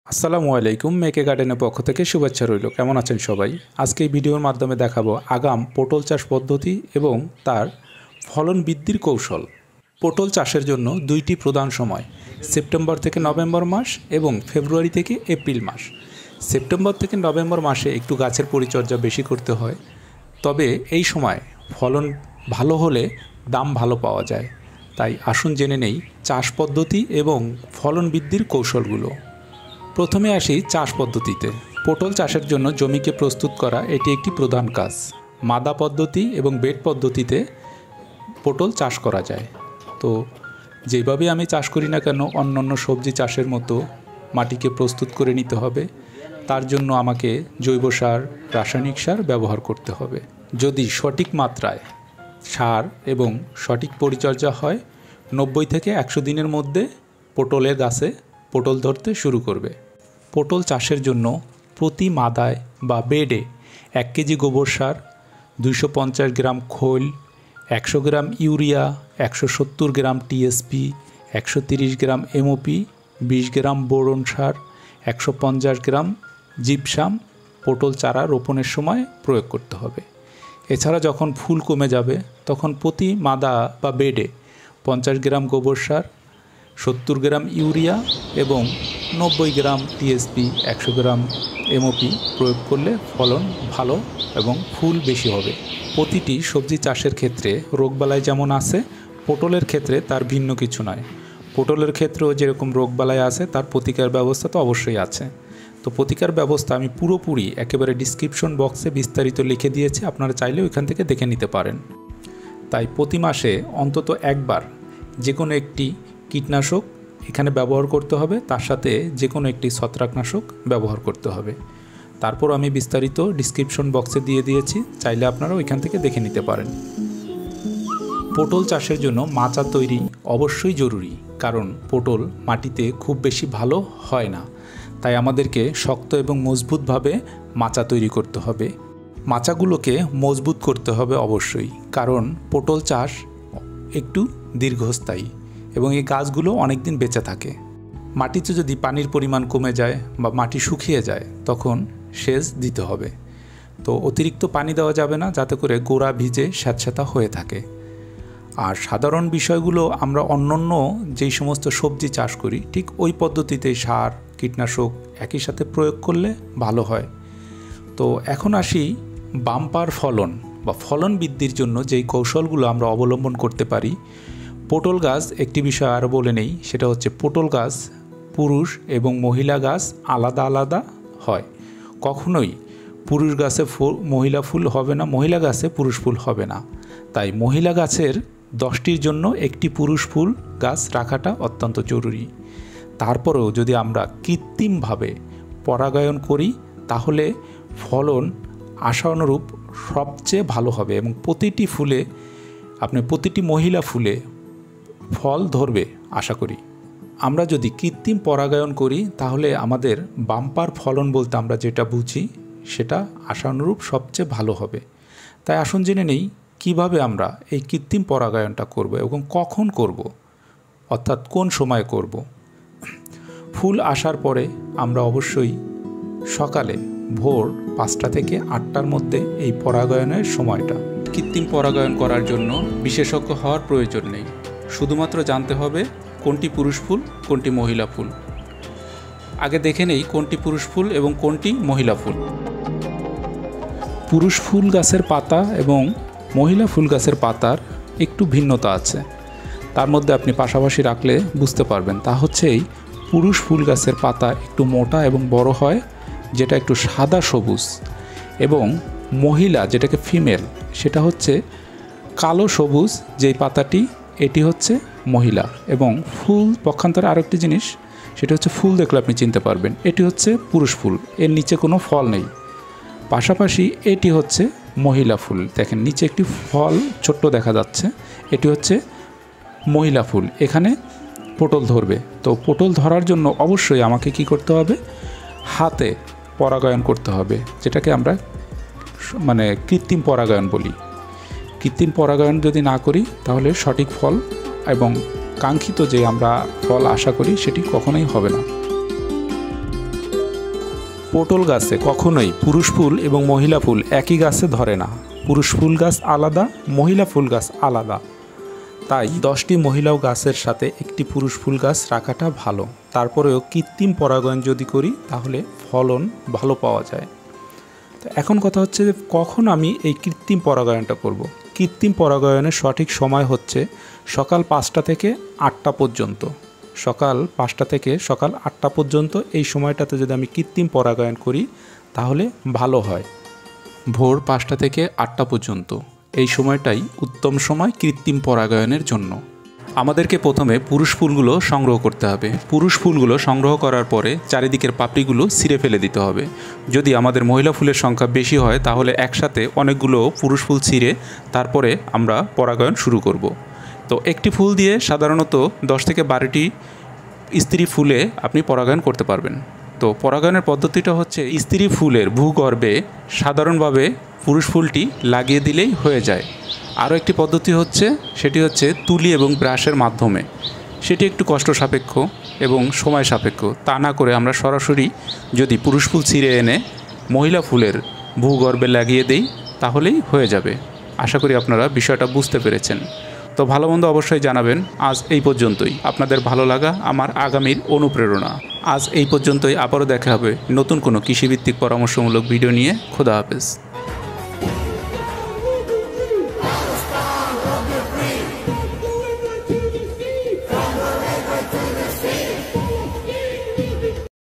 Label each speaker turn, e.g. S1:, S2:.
S1: আসসালামু আলাইকুম, মেকে গার্ডেনের পক্ষ থেকে শুভেচ্ছা রইল। কেমন আছেন সবাই? আজকে এই ভিডিওর মাধ্যমে দেখাবো আগাম পটল চাষ পদ্ধতি এবং তার ফলন বৃদ্ধির কৌশল। পটল চাষের জন্য দুইটি প্রধান সময়, সেপ্টেম্বর থেকে নভেম্বর মাস এবং ফেব্রুয়ারি থেকে এপ্রিল মাস। সেপ্টেম্বর থেকে নভেম্বর মাসে একটু গাছের পরিচর্যা বেশি করতে হয়, তবে এই সময় ফলন ভালো হলে দাম ভালো পাওয়া যায়। তাই আসুন জেনে নেই চাষ পদ্ধতি এবং ফলন বৃদ্ধির কৌশলগুলো। প্রথমে আসি চাষ পদ্ধতিতে। পটল চাষের জন্য জমিকে প্রস্তুত করা এটি একটি প্রধান কাজ। মাদা পদ্ধতি এবং বেড পদ্ধতিতে পটল চাষ করা যায়। তো যেভাবে আমি চাষ করি না কেন, অন্যান্য সবজি চাষের মতো মাটিকে প্রস্তুত করে নিতে হবে। তার জন্য আমাকে জৈব সার, রাসায়নিক সার ব্যবহার করতে হবে। যদি সঠিক মাত্রায় সার এবং সঠিক পরিচর্যা হয়, 90 থেকে 100 দিনের মধ্যে পটলের গাছে পটল ধরতে শুরু করবে। পটল চাষের জন্য প্রতি মাদায় বা বেডে 1 কেজি গোবর সার, 250 গ্রাম খোল, 100 গ্রাম ইউরিয়া, 170 গ্রাম টিএসপি, 130 গ্রাম এমওপি, 20 গ্রাম বোরন সার, 150 গ্রাম জিপসাম পটল চারা রোপণের সময় প্রয়োগ করতে হবে। এছাড়া যখন ফুল কমে যাবে তখন প্রতি মাদা বা বেডে 50 গ্রাম গোবর সার, 70 গ্রাম ইউরিয়া এবং 90 গ্রাম টিএসপি, 100 গ্রাম এমওপি প্রয়োগ করলে ফলন ভালো এবং ফুল বেশি হবে। প্রতিটি সবজি চাষের ক্ষেত্রে রোগবালাই যেমন আছে, পটলের ক্ষেত্রে তার ভিন্ন কিছু নয়। পটলের ক্ষেত্রেও যেরকম রোগবালাই আছে, তার প্রতিকার ব্যবস্থা তো অবশ্যই আছে। তো প্রতিকার ব্যবস্থা আমি পুরোপুরি একেবারে ডিসক্রিপশন বক্সে বিস্তারিত লিখে দিয়েছি, আপনারা চাইলে ওইখান থেকে দেখে নিতে পারেন। তাই প্রতি মাসে অন্তত একবার যে কোনো একটি কীটনাশক এখানে ব্যবহার করতে হবে, তার সাথে যে কোনো একটি ছত্রাকনাশক ব্যবহার করতে হবে। তারপর আমি বিস্তারিত ডিসক্রিপশন বক্সে দিয়ে দিয়েছি, চাইলে আপনারা ওইখান থেকে দেখে নিতে পারেন। পটল চাষের জন্য মাচা তৈরি অবশ্যই জরুরি, কারণ পটল মাটিতে খুব বেশি ভালো হয় না। তাই আমাদেরকে শক্ত এবং মজবুতভাবে মাচা তৈরি করতে হবে। মাচাগুলোকে মজবুত করতে হবে অবশ্যই, কারণ পটল চাষ একটু দীর্ঘস্থায়ী এবং এই গাছগুলো অনেক দিন বেঁচে থাকে। মাটিতে যদি পানির পরিমাণ কমে যায় বা মাটি শুকিয়ে যায়, তখন সেচ দিতে হবে। তো অতিরিক্ত পানি দেওয়া যাবে না, যাতে করে গোড়া ভিজে স্যাঁতস্যাঁতা হয়ে থাকে। আর সাধারণ বিষয়গুলো আমরা অন্যান্য যেই সমস্ত সবজি চাষ করি, ঠিক ওই পদ্ধতিতে সার, কীটনাশক একই সাথে প্রয়োগ করলে ভালো হয়। তো এখন আসি বাম্পার ফলন বা ফলন বৃদ্ধির জন্য যেই কৌশলগুলো আমরা অবলম্বন করতে পারি। পটল গাছ একটি বিষয় আরও বলে নেই, সেটা হচ্ছে পটল গাছ পুরুষ এবং মহিলা গাছ আলাদা আলাদা হয়। কখনোই পুরুষ গাছে মহিলা ফুল হবে না, মহিলা গাছে পুরুষ ফুল হবে না। তাই মহিলা গাছের 10টির জন্য একটি পুরুষ ফুল গাছ রাখাটা অত্যন্ত জরুরি। তারপরেও যদি আমরা কৃত্রিমভাবে পরাগায়ন করি, তাহলে ফলন আশানুরূপ সবচেয়ে ভালো হবে এবং প্রতিটি ফুলে প্রতিটি মহিলা ফুলে ফল ধরবে আশা করি। আমরা যদি কৃত্রিম পরাগায়ন করি, তাহলে আমাদের বাম্পার ফলন বলতে আমরা যেটা বুঝি, সেটা আশানুরূপ সবচেয়ে ভালো হবে। তাই আসুন জেনে নেই কিভাবে আমরা এই কৃত্রিম পরাগায়নটা করব এবং কখন করব, অর্থাৎ কোন সময় করব। ফুল আসার পরে আমরা অবশ্যই সকালে ভোর 5টা থেকে 8টার মধ্যে এই পরাগায়নের সময়টা। কৃত্রিম পরাগায়ন করার জন্য বিশেষজ্ঞ হওয়ার প্রয়োজন নেই, শুধুমাত্র জানতে হবে কোনটি পুরুষ ফুল, কোনটি মহিলা ফুল। আগে দেখে নেই কোনটি পুরুষ ফুল এবং কোনটি মহিলা ফুল। পুরুষ ফুল গাছের পাতা এবং মহিলা ফুল গাছের পাতার একটু ভিন্নতা আছে, তার মধ্যে আপনি পাশাপাশি রাখলে বুঝতে পারবেন। তা হচ্ছে এই পুরুষ ফুল গাছের পাতা একটু মোটা এবং বড় হয়, যেটা একটু সাদা সবুজ, এবং মহিলা যেটাকে ফিমেল, সেটা হচ্ছে কালো সবুজ যেই পাতাটি, এটি হচ্ছে মহিলা। এবং ফুল পক্ষান্তরে আরেকটি জিনিস, সেটা হচ্ছে ফুল দেখলে আপনি চিনতে পারবেন এটি হচ্ছে পুরুষ ফুল, এর নিচে কোনো ফল নেই। পাশাপাশি এটি হচ্ছে মহিলা ফুল, দেখেন নিচে একটি ফল ছোট্ট দেখা যাচ্ছে, এটি হচ্ছে মহিলা ফুল। এখানে পটল ধরবে। তো পটল ধরার জন্য অবশ্যই আমাকে কি করতে হবে, হাতে পরাগায়ন করতে হবে, যেটাকে আমরা কৃত্রিম পরাগায়ন বলি। কৃত্রিম পরাগায়ন যদি না করি, তাহলে সঠিক ফল এবং কাঙ্ক্ষিত যে আমরা ফল আশা করি সেটি কখনোই হবে না। পটল গাছে কখনোই পুরুষ ফুল এবং মহিলা ফুল একই গাছে ধরে না। পুরুষ ফুল গাছ আলাদা, মহিলা ফুল গাছ আলাদা। তাই 10টি মহিলা গাছের সাথে একটি পুরুষ ফুল গাছ রাখাটা ভালো। তারপরেও কৃত্রিম পরাগায়ন যদি করি তাহলে ফলন ভালো পাওয়া যায়। তো এখন কথা হচ্ছে যে কখন আমি এই কৃত্রিম পরাগায়নটা করব। কৃত্রিম পরাগায়নের সঠিক সময় হচ্ছে সকাল 5টা থেকে 8টা পর্যন্ত। সকাল 5টা থেকে সকাল 8টা পর্যন্ত এই সময়টাতে যদি আমি কৃত্রিম পরাগায়ন করি তাহলে ভালো হয়। ভোর 5টা থেকে 8টা পর্যন্ত এই সময়টাই উত্তম সময় কৃত্রিম পরাগায়নের জন্য। আমাদেরকে প্রথমে পুরুষ ফুলগুলো সংগ্রহ করতে হবে। পুরুষ ফুলগুলো সংগ্রহ করার পরে চারিদিকের পাপড়িগুলো ছিঁড়ে ফেলে দিতে হবে। যদি আমাদের মহিলা ফুলের সংখ্যা বেশি হয় তাহলে একসাথে অনেকগুলো পুরুষ ফুল ছিঁড়ে তারপরে আমরা পরাগায়ন শুরু করব। তো একটি ফুল দিয়ে সাধারণত 10 থেকে 12টি স্ত্রী ফুলে আপনি পরাগায়ন করতে পারবেন। তো পরাগায়নের পদ্ধতিটা হচ্ছে স্ত্রী ফুলের ভূগর্ভে সাধারণভাবে পুরুষ ফুলটি লাগিয়ে দিলেই হয়ে যায়। আরও একটি পদ্ধতি হচ্ছে সেটি হচ্ছে তুলি এবং ব্রাশের মাধ্যমে। সেটি একটু কষ্ট সাপেক্ষ এবং সময় সাপেক্ষ। তা না করে আমরা সরাসরি যদি পুরুষ ফুল ছিঁড়ে এনে মহিলা ফুলের ভূগর্ভে লাগিয়ে দেই তাহলেই হয়ে যাবে। আশা করি আপনারা বিষয়টা বুঝতে পেরেছেন। তো ভালো মন্দ অবশ্যই জানাবেন। আজ এই পর্যন্তই। আপনাদের ভালো লাগা আমার আগামীর অনুপ্রেরণা। আজ এই পর্যন্তই। আবারও দেখা হবে নতুন কোনো কৃষিভিত্তিক পরামর্শমূলক ভিডিও নিয়ে। খোদা হাফেজ।